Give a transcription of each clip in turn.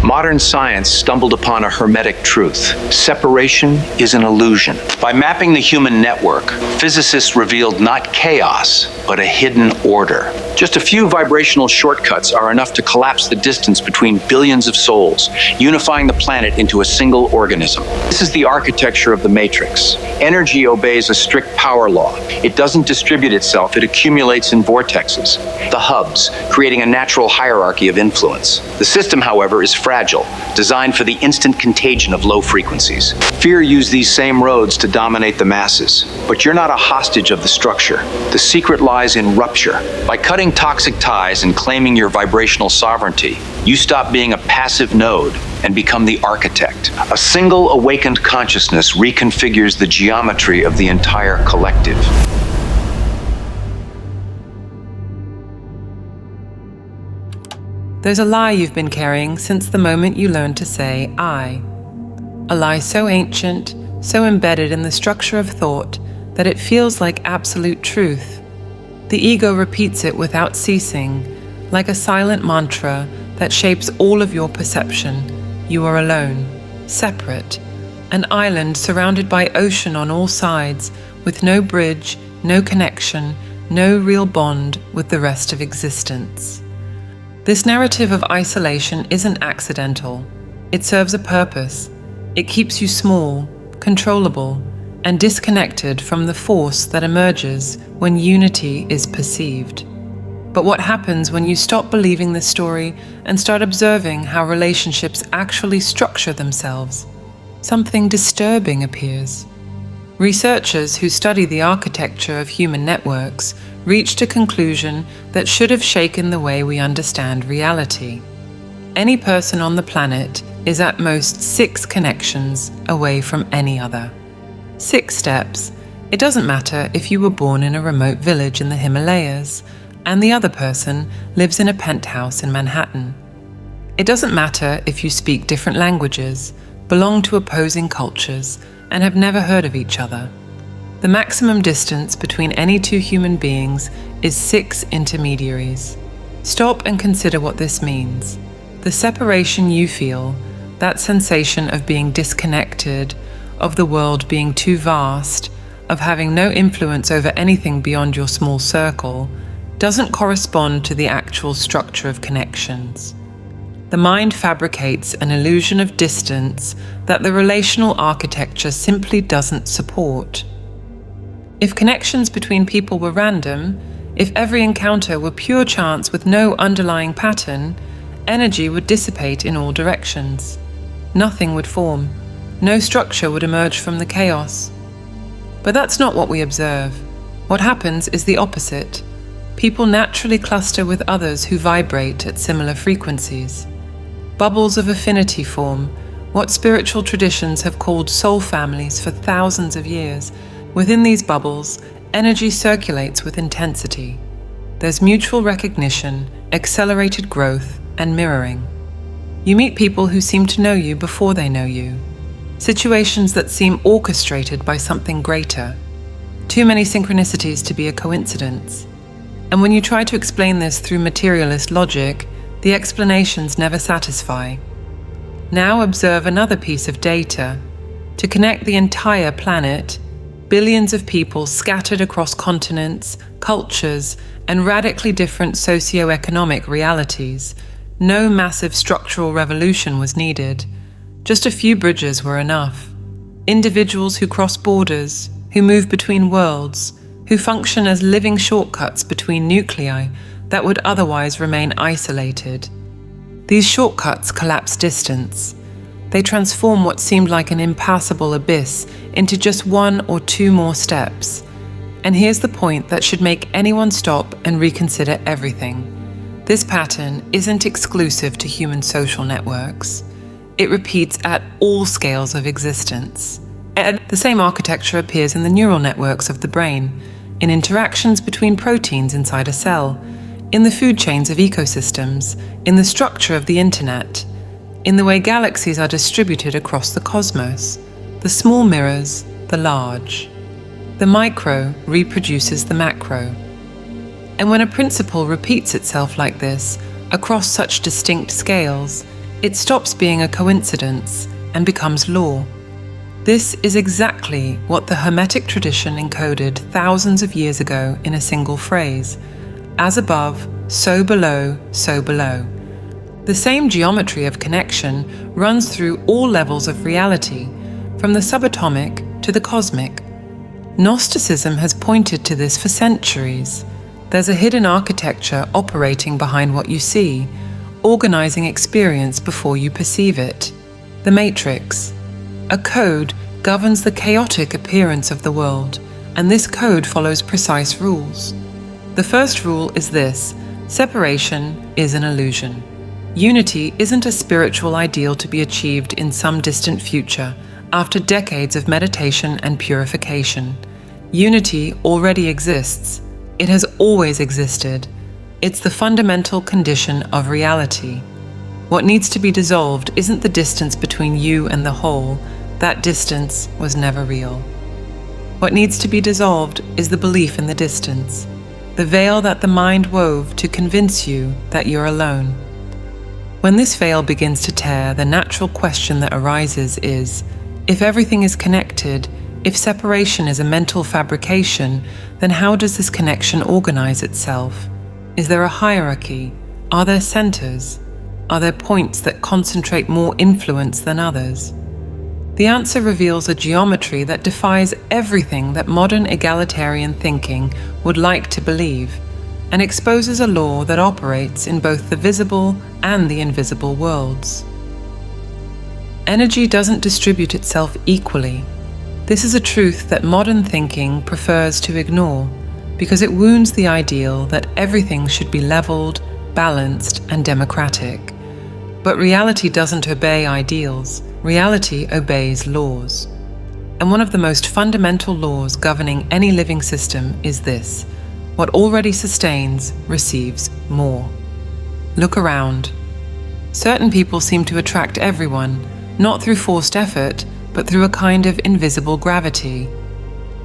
Modern science stumbled upon a Hermetic truth. Separation is an illusion. By mapping the human network, physicists revealed not chaos, but a hidden order. Just a few vibrational shortcuts are enough to collapse the distance between billions of souls, unifying the planet into a single organism. This is the architecture of the matrix. Energy obeys a strict power law. It doesn't distribute itself, it accumulates in vortexes, the hubs, creating a natural hierarchy of influence. The system, however, is fragile, designed for the instant contagion of low frequencies. Fear used these same roads to dominate the masses. But you're not a hostage of the structure. The secret lies in rupture. By cutting toxic ties and claiming your vibrational sovereignty, you stop being a passive node and become the architect. A single awakened consciousness reconfigures the geometry of the entire collective. There's a lie you've been carrying since the moment you learned to say I. A lie so ancient, so embedded in the structure of thought that it feels like absolute truth. The ego repeats it without ceasing, like a silent mantra that shapes all of your perception. You are alone, separate, an island surrounded by ocean on all sides, with no bridge, no connection, no real bond with the rest of existence. This narrative of isolation isn't accidental. It serves a purpose. It keeps you small, controllable, and disconnected from the force that emerges when unity is perceived. But what happens when you stop believing this story and start observing how relationships actually structure themselves? Something disturbing appears. Researchers who study the architecture of human networks reached a conclusion that should have shaken the way we understand reality. Any person on the planet is at most 6 connections away from any other. 6 steps. It doesn't matter if you were born in a remote village in the Himalayas and the other person lives in a penthouse in Manhattan. It doesn't matter if you speak different languages, belong to opposing cultures, and have never heard of each other. The maximum distance between any 2 human beings is 6 intermediaries. Stop and consider what this means. The separation you feel, that sensation of being disconnected, of the world being too vast, of having no influence over anything beyond your small circle, doesn't correspond to the actual structure of connections. The mind fabricates an illusion of distance that the relational architecture simply doesn't support. If connections between people were random, if every encounter were pure chance with no underlying pattern, energy would dissipate in all directions. Nothing would form. No structure would emerge from the chaos. But that's not what we observe. What happens is the opposite. People naturally cluster with others who vibrate at similar frequencies. Bubbles of affinity form, what spiritual traditions have called soul families for thousands of years. Within these bubbles, energy circulates with intensity. There's mutual recognition, accelerated growth, and mirroring. You meet people who seem to know you before they know you. Situations that seem orchestrated by something greater. Too many synchronicities to be a coincidence. And when you try to explain this through materialist logic, the explanations never satisfy. Now observe another piece of data. To connect the entire planet, billions of people scattered across continents, cultures, and radically different socio-economic realities, no massive structural revolution was needed. Just a few bridges were enough. Individuals who cross borders, who move between worlds, who function as living shortcuts between nuclei that would otherwise remain isolated. These shortcuts collapse distance. They transform what seemed like an impassable abyss into just 1 or 2 more steps. And here's the point that should make anyone stop and reconsider everything. This pattern isn't exclusive to human social networks. It repeats at all scales of existence. And the same architecture appears in the neural networks of the brain, in interactions between proteins inside a cell, in the food chains of ecosystems, in the structure of the internet, in the way galaxies are distributed across the cosmos. The small mirrors the large. The micro reproduces the macro. And when a principle repeats itself like this, across such distinct scales, It stops being a coincidence and becomes law. This is exactly what the Hermetic tradition encoded thousands of years ago in a single phrase: as above, so below, so below. The same geometry of connection runs through all levels of reality, from the subatomic to the cosmic. Gnosticism has pointed to this for centuries. There's a hidden architecture operating behind what you see, organizing experience before you perceive it. The matrix. A code governs the chaotic appearance of the world, and this code follows precise rules. The first rule is this: separation is an illusion. Unity isn't a spiritual ideal to be achieved in some distant future, after decades of meditation and purification. Unity already exists. It has always existed. It's the fundamental condition of reality. What needs to be dissolved isn't the distance between you and the whole. That distance was never real. What needs to be dissolved is the belief in the distance, the veil that the mind wove to convince you that you're alone. When this veil begins to tear, the natural question that arises is, if everything is connected, if separation is a mental fabrication, then how does this connection organize itself? Is there a hierarchy? Are there centers? Are there points that concentrate more influence than others? The answer reveals a geometry that defies everything that modern egalitarian thinking would like to believe, and exposes a law that operates in both the visible and the invisible worlds. Energy doesn't distribute itself equally. This is a truth that modern thinking prefers to ignore, because it wounds the ideal that everything should be leveled, balanced, and democratic. But reality doesn't obey ideals. Reality obeys laws. And one of the most fundamental laws governing any living system is this: what already sustains receives more. Look around. Certain people seem to attract everyone, not through forced effort, but through a kind of invisible gravity.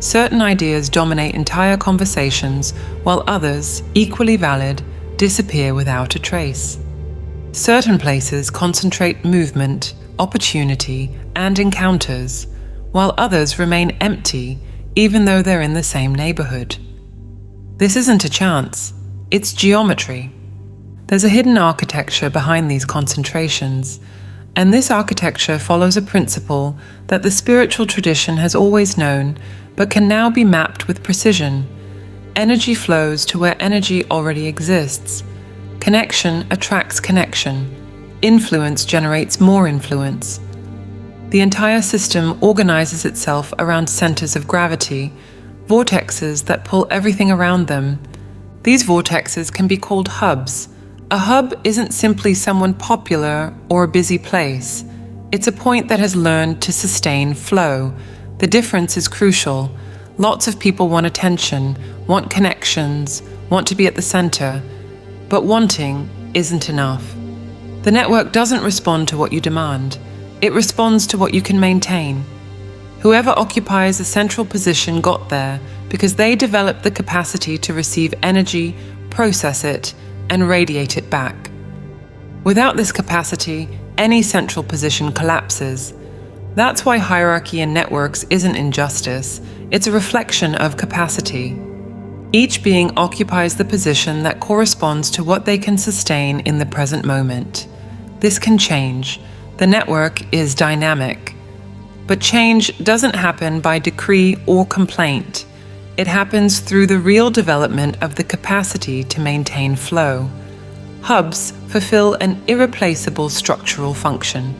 Certain ideas dominate entire conversations, while others, equally valid, disappear without a trace. Certain places concentrate movement, opportunity, and encounters, while others remain empty, even though they're in the same neighborhood. This isn't a chance, it's geometry. There's a hidden architecture behind these concentrations, and this architecture follows a principle that the spiritual tradition has always known, but can now be mapped with precision. Energy flows to where energy already exists. Connection attracts connection. Influence generates more influence. The entire system organizes itself around centers of gravity, vortexes that pull everything around them. These vortexes can be called hubs. A hub isn't simply someone popular or a busy place. It's a point that has learned to sustain flow. The difference is crucial. Lots of people want attention, want connections, want to be at the center, but wanting isn't enough. The network doesn't respond to what you demand. It responds to what you can maintain. Whoever occupies a central position got there because they developed the capacity to receive energy, process it, and radiate it back. Without this capacity, any central position collapses. That's why hierarchy in networks isn't injustice, it's a reflection of capacity. Each being occupies the position that corresponds to what they can sustain in the present moment. This can change. The network is dynamic. But change doesn't happen by decree or complaint. It happens through the real development of the capacity to maintain flow. Hubs fulfill an irreplaceable structural function.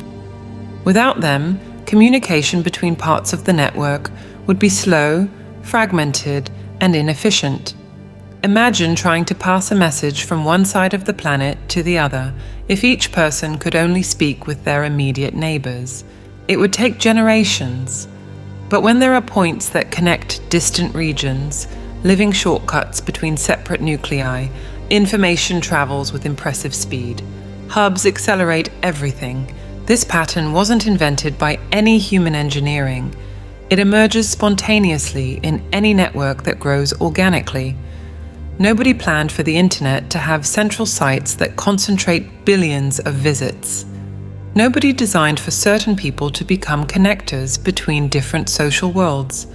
Without them, communication between parts of the network would be slow, fragmented, and inefficient. Imagine trying to pass a message from one side of the planet to the other if each person could only speak with their immediate neighbors. It would take generations. But when there are points that connect distant regions, living shortcuts between separate nuclei, information travels with impressive speed. Hubs accelerate everything. This pattern wasn't invented by any human engineering. It emerges spontaneously in any network that grows organically. Nobody planned for the internet to have central sites that concentrate billions of visits. Nobody designed for certain people to become connectors between different social worlds.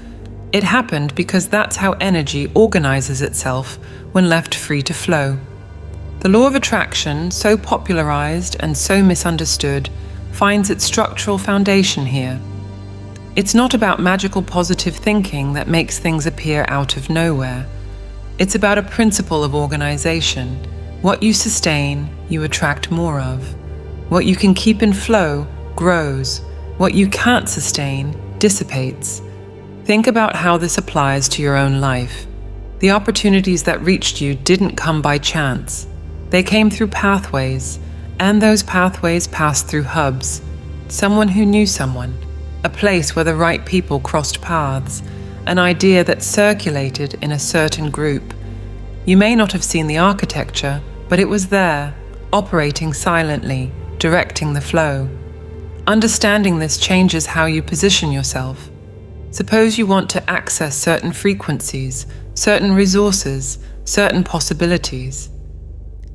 It happened because that's how energy organizes itself when left free to flow. The law of attraction, so popularized and so misunderstood, finds its structural foundation here. It's not about magical positive thinking that makes things appear out of nowhere. It's about a principle of organization. What you sustain, you attract more of. What you can keep in flow grows. What you can't sustain dissipates. Think about how this applies to your own life. The opportunities that reached you didn't come by chance. They came through pathways, and those pathways passed through hubs. Someone who knew someone, a place where the right people crossed paths, an idea that circulated in a certain group. You may not have seen the architecture, but it was there, operating silently, directing the flow. Understanding this changes how you position yourself. Suppose you want to access certain frequencies, certain resources, certain possibilities.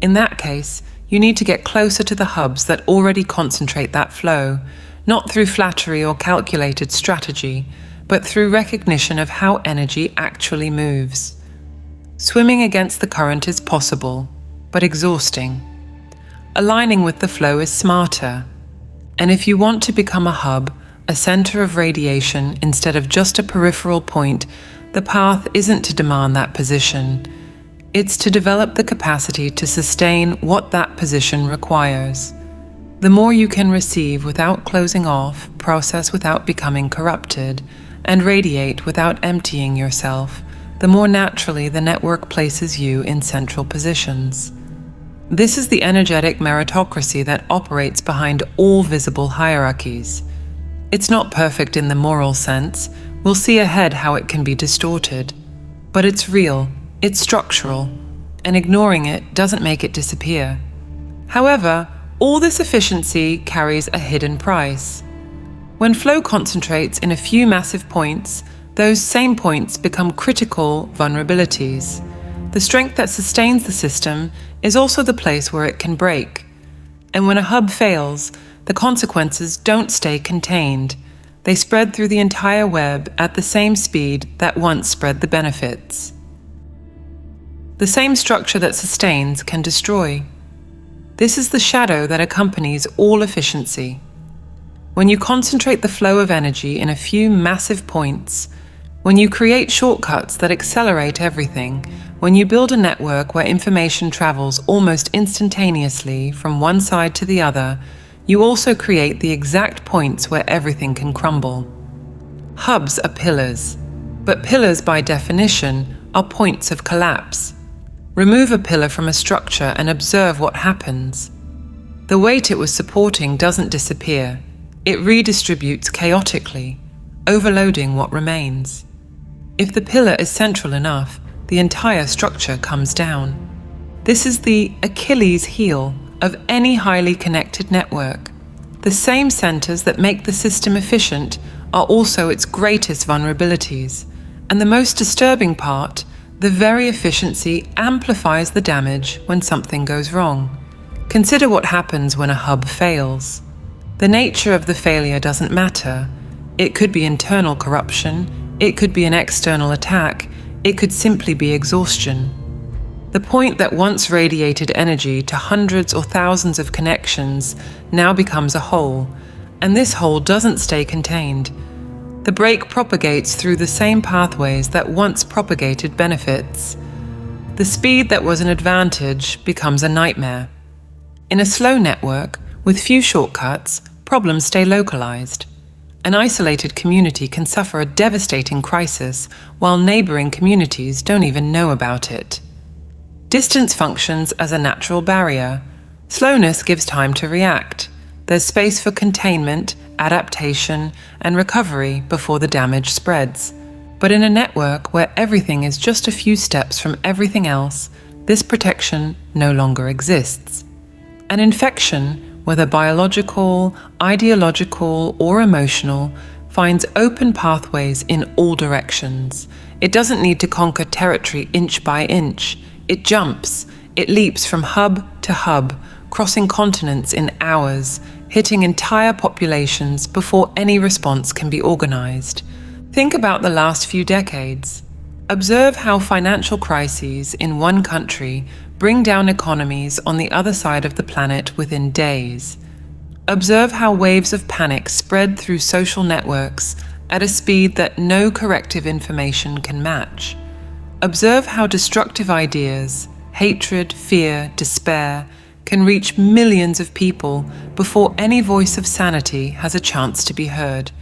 In that case, you need to get closer to the hubs that already concentrate that flow, not through flattery or calculated strategy, but through recognition of how energy actually moves. Swimming against the current is possible, but exhausting. Aligning with the flow is smarter. And if you want to become a hub, a center of radiation instead of just a peripheral point, the path isn't to demand that position. It's to develop the capacity to sustain what that position requires. The more you can receive without closing off, process without becoming corrupted, and radiate without emptying yourself, the more naturally the network places you in central positions. This is the energetic meritocracy that operates behind all visible hierarchies. It's not perfect in the moral sense. We'll see ahead how it can be distorted. But it's real, it's structural, and ignoring it doesn't make it disappear. However, all this efficiency carries a hidden price. When flow concentrates in a few massive points, those same points become critical vulnerabilities. The strength that sustains the system is also the place where it can break. And when a hub fails, the consequences don't stay contained. They spread through the entire web at the same speed that once spread the benefits. The same structure that sustains can destroy. This is the shadow that accompanies all efficiency. When you concentrate the flow of energy in a few massive points, when you create shortcuts that accelerate everything, when you build a network where information travels almost instantaneously from one side to the other, you also create the exact points where everything can crumble. Hubs are pillars, but pillars by definition are points of collapse. Remove a pillar from a structure and observe what happens. The weight it was supporting doesn't disappear. It redistributes chaotically, overloading what remains. If the pillar is central enough, the entire structure comes down. This is the Achilles heel of any highly connected network. The same centers that make the system efficient are also its greatest vulnerabilities. And the most disturbing part, the very efficiency amplifies the damage when something goes wrong. Consider what happens when a hub fails. The nature of the failure doesn't matter. It could be internal corruption, it could be an external attack, it could simply be exhaustion. The point that once radiated energy to hundreds or thousands of connections now becomes a hole, and this hole doesn't stay contained. The break propagates through the same pathways that once propagated benefits. The speed that was an advantage becomes a nightmare. In a slow network, with few shortcuts, problems stay localized. An isolated community can suffer a devastating crisis, while neighboring communities don't even know about it. Distance functions as a natural barrier. Slowness gives time to react. There's space for containment, adaptation, and recovery before the damage spreads. But in a network where everything is just a few steps from everything else, this protection no longer exists. An infection, whether biological, ideological, or emotional, finds open pathways in all directions. It doesn't need to conquer territory inch by inch. It jumps, it leaps from hub to hub, crossing continents in hours, hitting entire populations before any response can be organized. Think about the last few decades. Observe how financial crises in one country bring down economies on the other side of the planet within days. Observe how waves of panic spread through social networks at a speed that no corrective information can match. Observe how destructive ideas, hatred, fear, despair, can reach millions of people before any voice of sanity has a chance to be heard.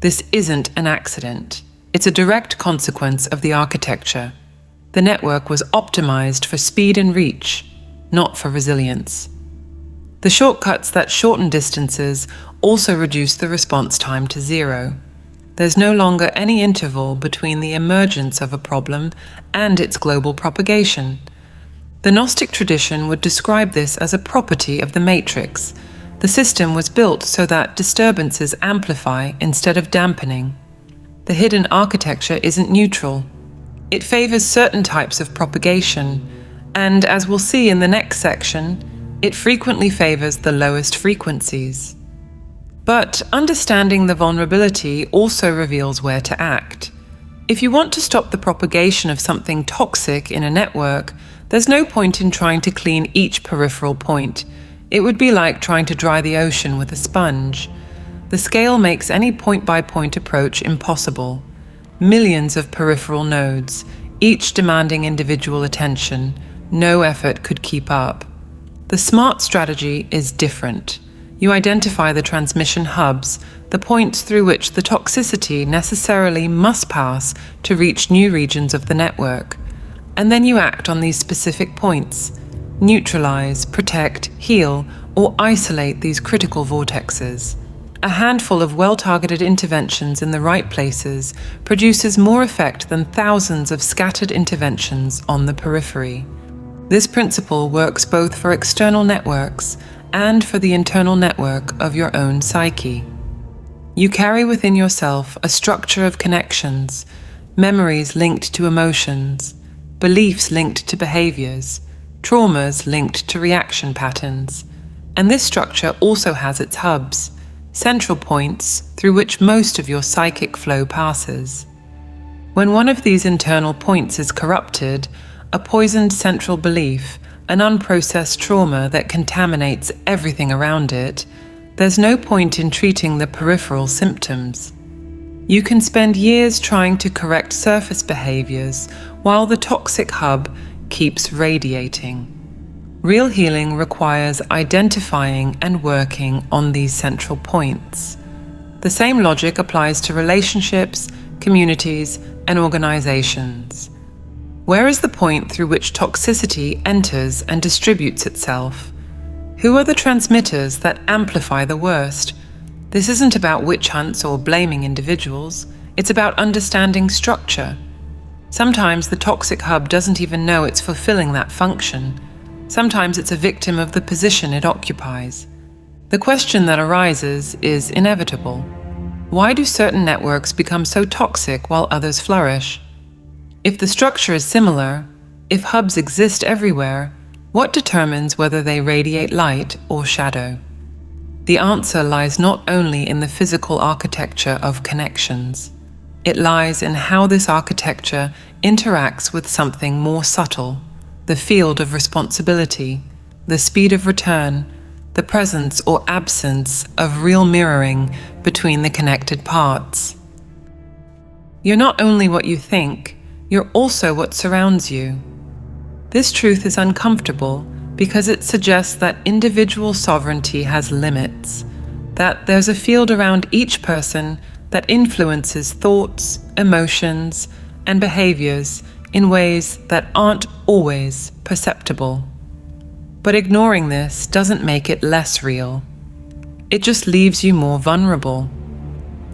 This isn't an accident. It's a direct consequence of the architecture. The network was optimized for speed and reach, not for resilience. The shortcuts that shorten distances also reduce the response time to zero. There's no longer any interval between the emergence of a problem and its global propagation. The Gnostic tradition would describe this as a property of the matrix. The system was built so that disturbances amplify instead of dampening. The hidden architecture isn't neutral. It favors certain types of propagation, and as we'll see in the next section, it frequently favors the lowest frequencies. But understanding the vulnerability also reveals where to act. If you want to stop the propagation of something toxic in a network, there's no point in trying to clean each peripheral point. It would be like trying to dry the ocean with a sponge. The scale makes any point-by-point approach impossible. Millions of peripheral nodes, each demanding individual attention. No effort could keep up. The smart strategy is different. You identify the transmission hubs, the points through which the toxicity necessarily must pass to reach new regions of the network. And then you act on these specific points. Neutralize, protect, heal, or isolate these critical vortexes. A handful of well-targeted interventions in the right places produces more effect than thousands of scattered interventions on the periphery. This principle works both for external networks and for the internal network of your own psyche. You carry within yourself a structure of connections, memories linked to emotions, beliefs linked to behaviors, traumas linked to reaction patterns. And this structure also has its hubs, central points through which most of your psychic flow passes. When one of these internal points is corrupted, a poisoned central belief, an unprocessed trauma that contaminates everything around it, there's no point in treating the peripheral symptoms. You can spend years trying to correct surface behaviors while the toxic hub keeps radiating. Real healing requires identifying and working on these central points. The same logic applies to relationships, communities, and organizations. Where is the point through which toxicity enters and distributes itself? Who are the transmitters that amplify the worst? This isn't about witch hunts or blaming individuals. It's about understanding structure. Sometimes the toxic hub doesn't even know it's fulfilling that function. Sometimes it's a victim of the position it occupies. The question that arises is inevitable. Why do certain networks become so toxic while others flourish? If the structure is similar, if hubs exist everywhere, what determines whether they radiate light or shadow? The answer lies not only in the physical architecture of connections. It lies in how this architecture interacts with something more subtle, the field of responsibility, the speed of return, the presence or absence of real mirroring between the connected parts. You're not only what you think, you're also what surrounds you. This truth is uncomfortable because it suggests that individual sovereignty has limits, that there's a field around each person that influences thoughts, emotions, and behaviors in ways that aren't always perceptible. But ignoring this doesn't make it less real. It just leaves you more vulnerable.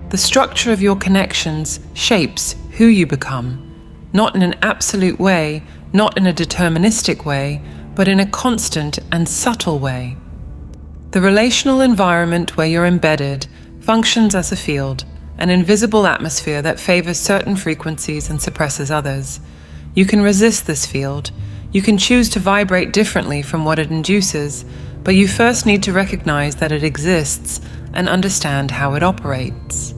The structure of your connections shapes who you become. Not in an absolute way, not in a deterministic way, but in a constant and subtle way. The relational environment where you're embedded functions as a field, an invisible atmosphere that favors certain frequencies and suppresses others. You can resist this field. You can choose to vibrate differently from what it induces, but you first need to recognize that it exists and understand how it operates.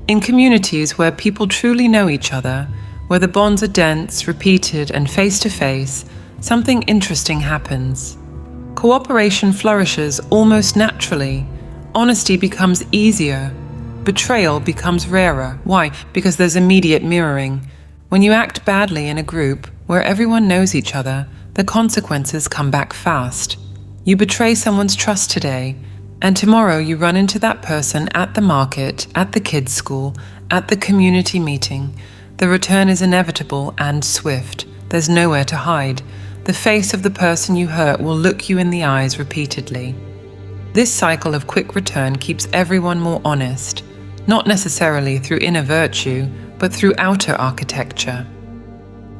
In communities where people truly know each other, where the bonds are dense, repeated, and face-to-face, something interesting happens. Cooperation flourishes almost naturally. Honesty becomes easier. Betrayal becomes rarer. Why? Because there's immediate mirroring. When you act badly in a group where everyone knows each other, the consequences come back fast. You betray someone's trust today, and tomorrow you run into that person at the market, at the kids' school, at the community meeting. The return is inevitable and swift. There's nowhere to hide. The face of the person you hurt will look you in the eyes repeatedly. This cycle of quick return keeps everyone more honest, not necessarily through inner virtue, but through outer architecture.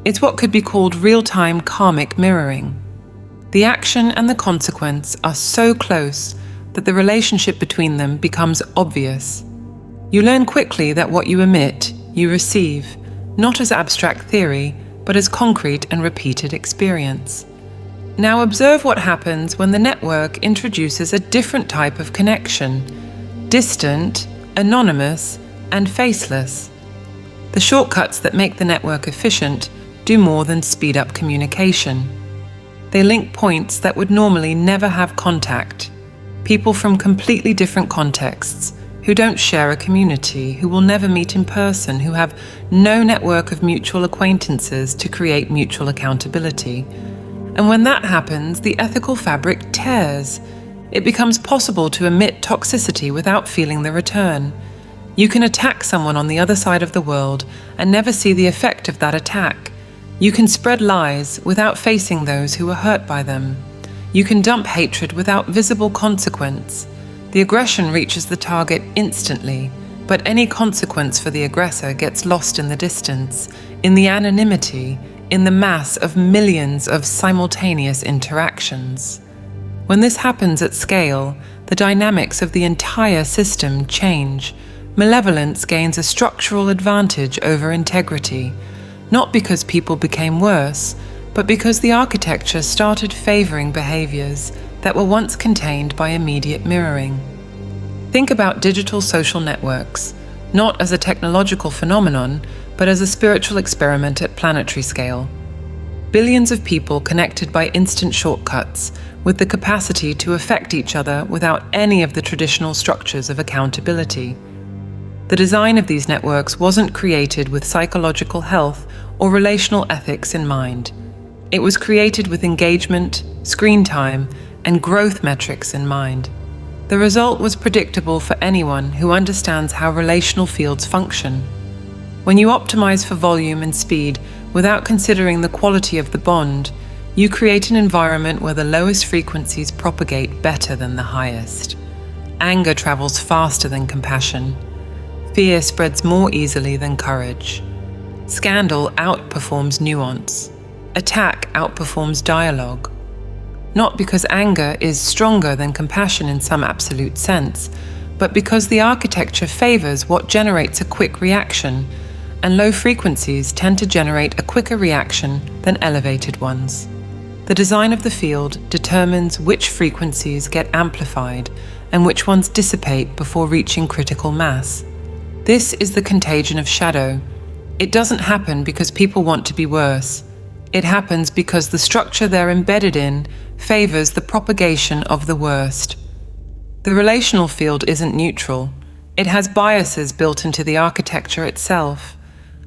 It's what could be called real-time karmic mirroring. The action and the consequence are so close that the relationship between them becomes obvious. You learn quickly that what you emit, you receive, not as abstract theory, but as concrete and repeated experience. Now observe what happens when the network introduces a different type of connection: distant, anonymous, and faceless. The shortcuts that make the network efficient do more than speed up communication. They link points that would normally never have contact. People from completely different contexts, who don't share a community, who will never meet in person, who have no network of mutual acquaintances to create mutual accountability. And when that happens, the ethical fabric tears. It becomes possible to emit toxicity without feeling the return. You can attack someone on the other side of the world and never see the effect of that attack. You can spread lies without facing those who were hurt by them. You can dump hatred without visible consequence. The aggression reaches the target instantly, but any consequence for the aggressor gets lost in the distance, in the anonymity, in the mass of millions of simultaneous interactions. When this happens at scale, the dynamics of the entire system change. Malevolence gains a structural advantage over integrity, not because people became worse, but because the architecture started favoring behaviors that were once contained by immediate mirroring. Think about digital social networks, not as a technological phenomenon, but as a spiritual experiment at planetary scale. Billions of people connected by instant shortcuts, with the capacity to affect each other without any of the traditional structures of accountability. The design of these networks wasn't created with psychological health or relational ethics in mind. It was created with engagement, screen time, and growth metrics in mind. The result was predictable for anyone who understands how relational fields function. When you optimize for volume and speed without considering the quality of the bond, you create an environment where the lowest frequencies propagate better than the highest. Anger travels faster than compassion. Fear spreads more easily than courage. Scandal outperforms nuance. Attack outperforms dialogue. Not because anger is stronger than compassion in some absolute sense, but because the architecture favors what generates a quick reaction, and low frequencies tend to generate a quicker reaction than elevated ones. The design of the field determines which frequencies get amplified and which ones dissipate before reaching critical mass. This is the contagion of shadow. It doesn't happen because people want to be worse. It happens because the structure they're embedded in favors the propagation of the worst. The relational field isn't neutral. It has biases built into the architecture itself.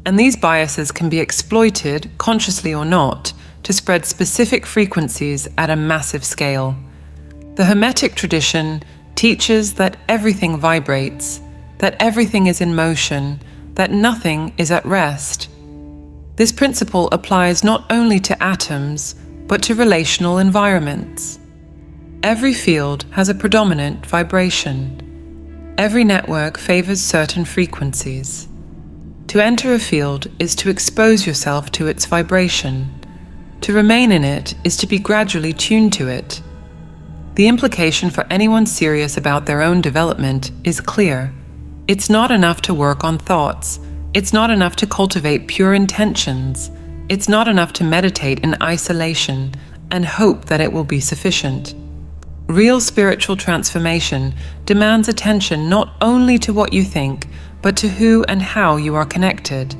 And these biases can be exploited, consciously or not, to spread specific frequencies at a massive scale. The Hermetic tradition teaches that everything vibrates, that everything is in motion, that nothing is at rest. This principle applies not only to atoms, but to relational environments. Every field has a predominant vibration. Every network favors certain frequencies. To enter a field is to expose yourself to its vibration. To remain in it is to be gradually tuned to it. The implication for anyone serious about their own development is clear. It's not enough to work on thoughts. It's not enough to cultivate pure intentions. It's not enough to meditate in isolation and hope that it will be sufficient. Real spiritual transformation demands attention not only to what you think, but to who and how you are connected.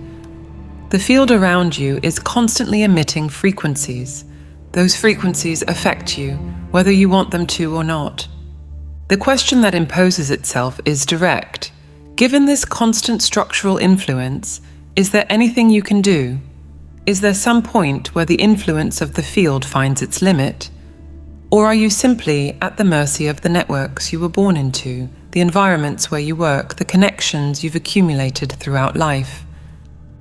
The field around you is constantly emitting frequencies. Those frequencies affect you, whether you want them to or not. The question that imposes itself is direct. Given this constant structural influence, is there anything you can do? Is there some point where the influence of the field finds its limit? Or are you simply at the mercy of the networks you were born into, the environments where you work, the connections you've accumulated throughout life?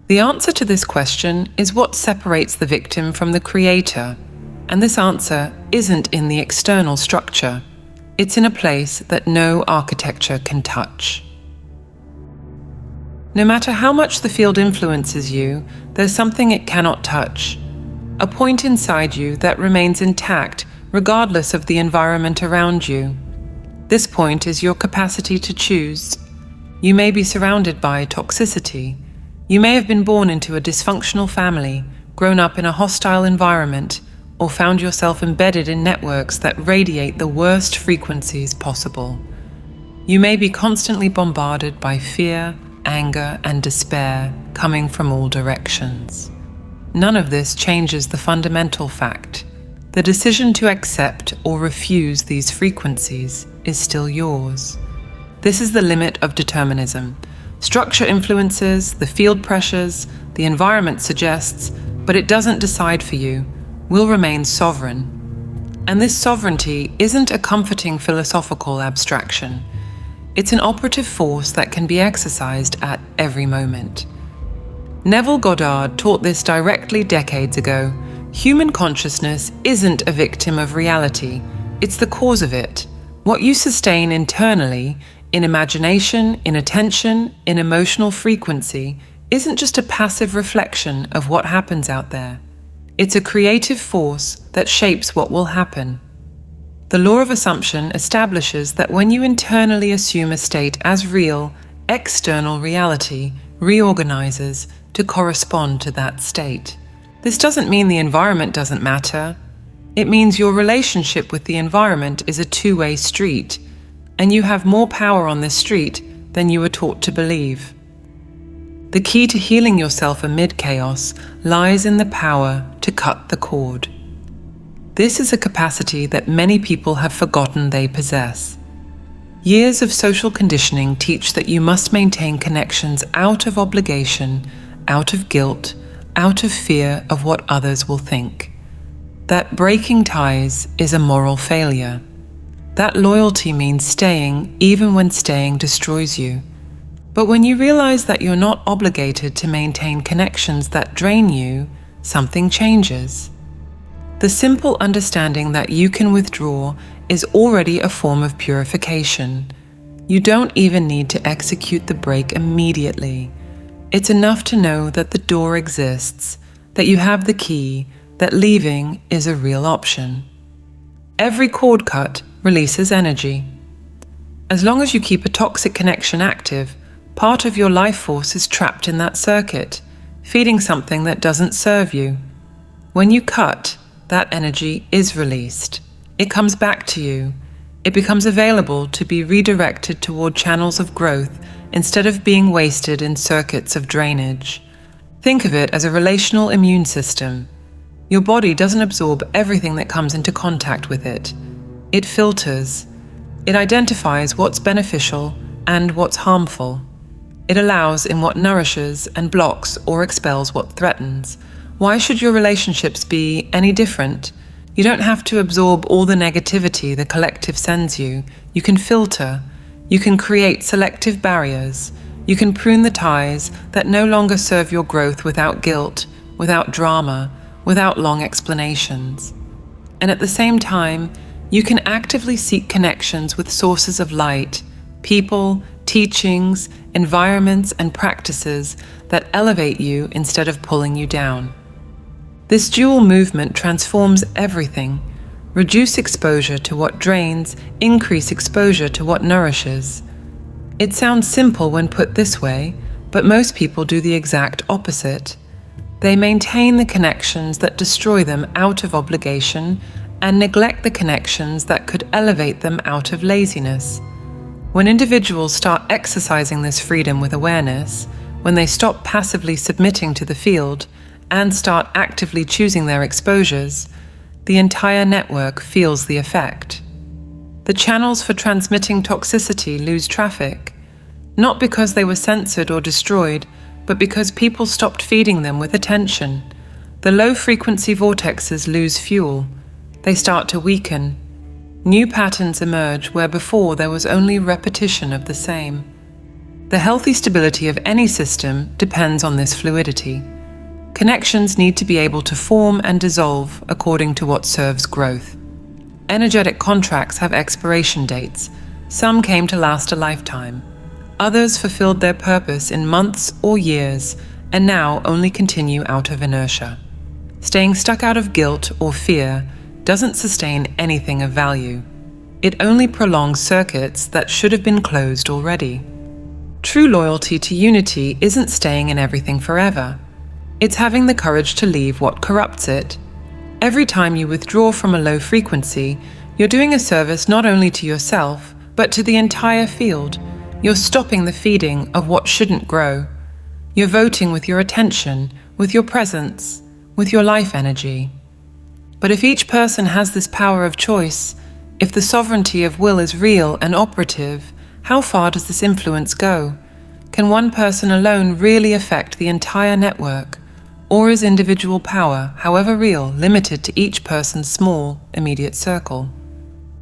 The answer to this question is what separates the victim from the creator, and this answer isn't in the external structure. It's in a place that no architecture can touch. No matter how much the field influences you, there's something it cannot touch. A point inside you that remains intact regardless of the environment around you. This point is your capacity to choose. You may be surrounded by toxicity. You may have been born into a dysfunctional family, grown up in a hostile environment, or found yourself embedded in networks that radiate the worst frequencies possible. You may be constantly bombarded by fear, anger, and despair coming from all directions. None of this changes the fundamental fact. The decision to accept or refuse these frequencies is still yours. This is the limit of determinism. Structure influences, the field pressures, the environment suggests, but it doesn't decide for you. Will remain sovereign. And this sovereignty isn't a comforting philosophical abstraction. It's an operative force that can be exercised at every moment. Neville Goddard taught this directly decades ago. Human consciousness isn't a victim of reality, it's the cause of it. What you sustain internally, in imagination, in attention, in emotional frequency, isn't just a passive reflection of what happens out there. It's a creative force that shapes what will happen. The law of assumption establishes that when you internally assume a state as real, external reality reorganizes to correspond to that state. This doesn't mean the environment doesn't matter. It means your relationship with the environment is a two-way street, and you have more power on this street than you were taught to believe. The key to healing yourself amid chaos lies in the power to cut the cord. This is a capacity that many people have forgotten they possess. Years of social conditioning teach that you must maintain connections out of obligation, out of guilt, out of fear of what others will think. That breaking ties is a moral failure. That loyalty means staying even when staying destroys you. But when you realize that you're not obligated to maintain connections that drain you, something changes. The simple understanding that you can withdraw is already a form of purification. You don't even need to execute the break immediately. It's enough to know that the door exists, that you have the key, that leaving is a real option. Every cord cut releases energy. As long as you keep a toxic connection active, part of your life force is trapped in that circuit, feeding something that doesn't serve you. When you cut, that energy is released. It comes back to you. It becomes available to be redirected toward channels of growth instead of being wasted in circuits of drainage. Think of it as a relational immune system. Your body doesn't absorb everything that comes into contact with it. It filters. It identifies what's beneficial and what's harmful. It allows in what nourishes and blocks or expels what threatens. Why should your relationships be any different? You don't have to absorb all the negativity the collective sends you. You can filter. You can create selective barriers. You can prune the ties that no longer serve your growth without guilt, without drama, without long explanations. And at the same time, you can actively seek connections with sources of light, people, teachings, environments, and practices that elevate you instead of pulling you down. This dual movement transforms everything. Reduce exposure to what drains, increase exposure to what nourishes. It sounds simple when put this way, but most people do the exact opposite. They maintain the connections that destroy them out of obligation, and neglect the connections that could elevate them out of laziness. When individuals start exercising this freedom with awareness, when they stop passively submitting to the field and start actively choosing their exposures, the entire network feels the effect. The channels for transmitting toxicity lose traffic, not because they were censored or destroyed, but because people stopped feeding them with attention. The low-frequency vortexes lose fuel. They start to weaken. New patterns emerge where before there was only repetition of the same. The healthy stability of any system depends on this fluidity. Connections need to be able to form and dissolve according to what serves growth. Energetic contracts have expiration dates. Some came to last a lifetime. Others fulfilled their purpose in months or years, and now only continue out of inertia. Staying stuck out of guilt or fear doesn't sustain anything of value. It only prolongs circuits that should have been closed already. True loyalty to unity isn't staying in everything forever. It's having the courage to leave what corrupts it. Every time you withdraw from a low frequency, you're doing a service not only to yourself, but to the entire field. You're stopping the feeding of what shouldn't grow. You're voting with your attention, with your presence, with your life energy. But if each person has this power of choice, if the sovereignty of will is real and operative, how far does this influence go? Can one person alone really affect the entire network? Or is individual power, however real, limited to each person's small, immediate circle?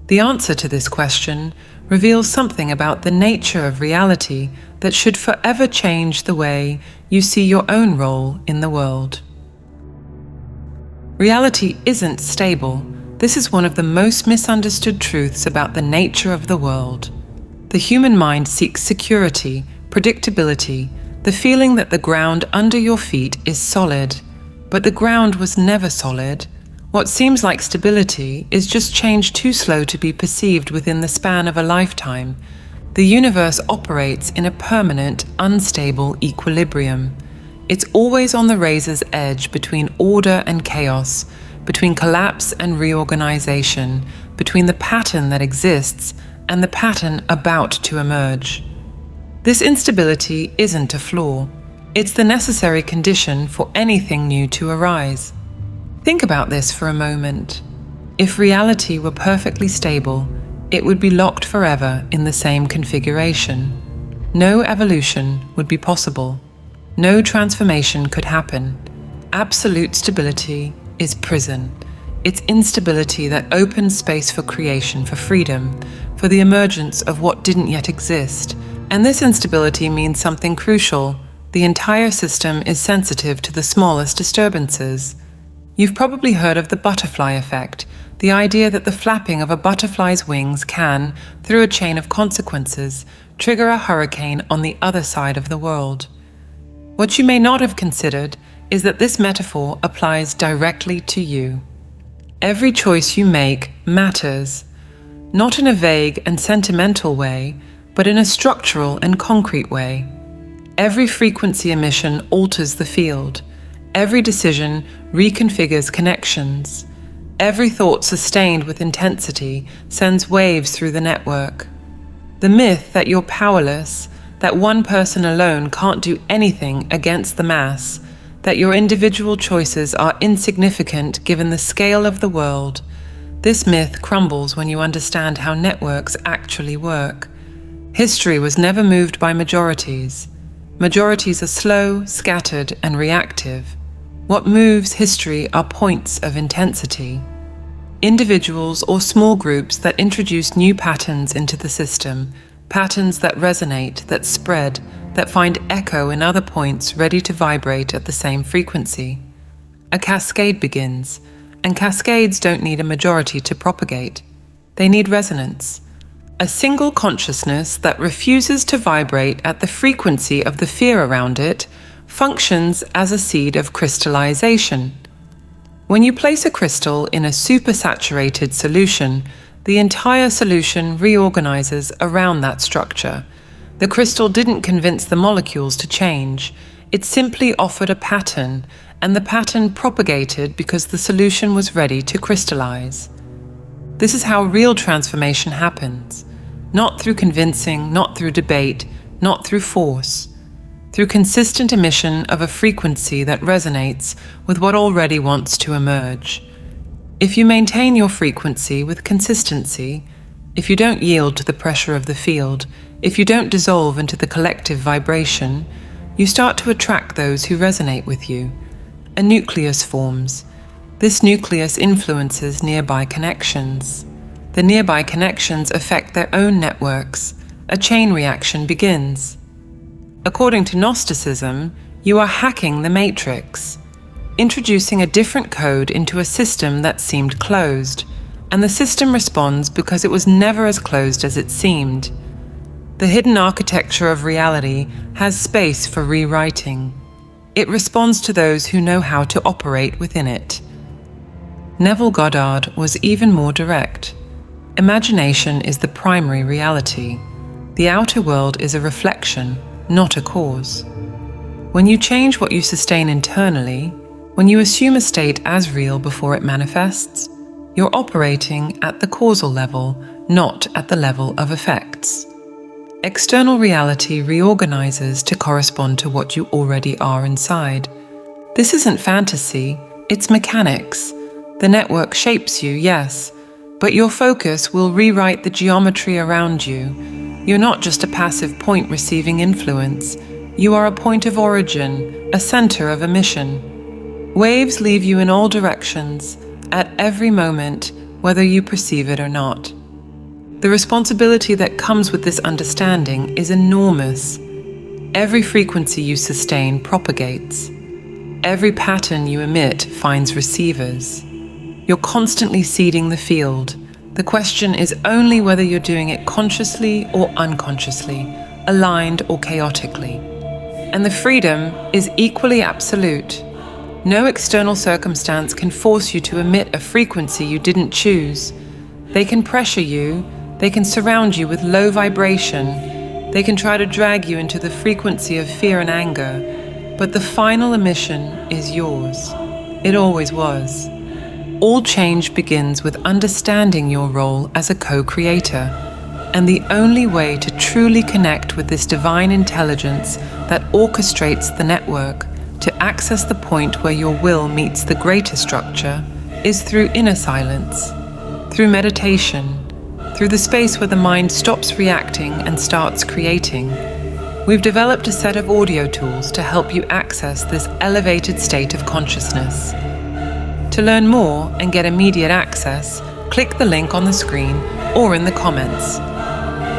The answer to this question reveals something about the nature of reality that should forever change the way you see your own role in the world. Reality isn't stable. This is one of the most misunderstood truths about the nature of the world. The human mind seeks security, predictability, the feeling that the ground under your feet is solid. But the ground was never solid. What seems like stability is just change too slow to be perceived within the span of a lifetime. The universe operates in a permanent, unstable equilibrium. It's always on the razor's edge between order and chaos, between collapse and reorganization, between the pattern that exists and the pattern about to emerge. This instability isn't a flaw. It's the necessary condition for anything new to arise. Think about this for a moment. If reality were perfectly stable, it would be locked forever in the same configuration. No evolution would be possible. No transformation could happen. Absolute stability is prison. It's instability that opens space for creation, for freedom, for the emergence of what didn't yet exist. And this instability means something crucial. The entire system is sensitive to the smallest disturbances. You've probably heard of the butterfly effect, the idea that the flapping of a butterfly's wings can, through a chain of consequences, trigger a hurricane on the other side of the world. What you may not have considered is that this metaphor applies directly to you. Every choice you make matters, not in a vague and sentimental way, but in a structural and concrete way. Every frequency emission alters the field. Every decision reconfigures connections. Every thought sustained with intensity sends waves through the network. The myth that you're powerless, that one person alone can't do anything against the mass, that your individual choices are insignificant given the scale of the world, this myth crumbles when you understand how networks actually work. History was never moved by majorities. Majorities are slow, scattered, and reactive. What moves history are points of intensity. Individuals or small groups that introduce new patterns into the system, patterns that resonate, that spread, that find echo in other points ready to vibrate at the same frequency. A cascade begins, and cascades don't need a majority to propagate. They need resonance. A single consciousness that refuses to vibrate at the frequency of the fear around it functions as a seed of crystallization. When you place a crystal in a supersaturated solution, the entire solution reorganizes around that structure. The crystal didn't convince the molecules to change. It simply offered a pattern, and the pattern propagated because the solution was ready to crystallize. This is how real transformation happens. Not through convincing, not through debate, not through force. Through consistent emission of a frequency that resonates with what already wants to emerge. If you maintain your frequency with consistency, if you don't yield to the pressure of the field, if you don't dissolve into the collective vibration, you start to attract those who resonate with you. A nucleus forms. This nucleus influences nearby connections. The nearby connections affect their own networks. A chain reaction begins. According to Gnosticism, you are hacking the matrix, introducing a different code into a system that seemed closed, and the system responds because it was never as closed as it seemed. The hidden architecture of reality has space for rewriting. It responds to those who know how to operate within it. Neville Goddard was even more direct. Imagination is the primary reality. The outer world is a reflection, not a cause. When you change what you sustain internally, when you assume a state as real before it manifests, you're operating at the causal level, not at the level of effects. External reality reorganizes to correspond to what you already are inside. This isn't fantasy, it's mechanics. The network shapes you, yes, but your focus will rewrite the geometry around you. You're not just a passive point receiving influence. You are a point of origin, a center of emission. Waves leave you in all directions, at every moment, whether you perceive it or not. The responsibility that comes with this understanding is enormous. Every frequency you sustain propagates. Every pattern you emit finds receivers. You're constantly seeding the field. The question is only whether you're doing it consciously or unconsciously, aligned or chaotically. And the freedom is equally absolute. No external circumstance can force you to emit a frequency you didn't choose. They can pressure you, they can surround you with low vibration, they can try to drag you into the frequency of fear and anger, but the final emission is yours. It always was. All change begins with understanding your role as a co-creator, and the only way to truly connect with this divine intelligence that orchestrates the network to access the point where your will meets the greater structure is through inner silence, through meditation, through the space where the mind stops reacting and starts creating. We've developed a set of audio tools to help you access this elevated state of consciousness. To learn more and get immediate access, click the link on the screen or in the comments.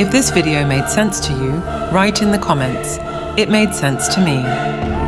If this video made sense to you, write in the comments, "It made sense to me."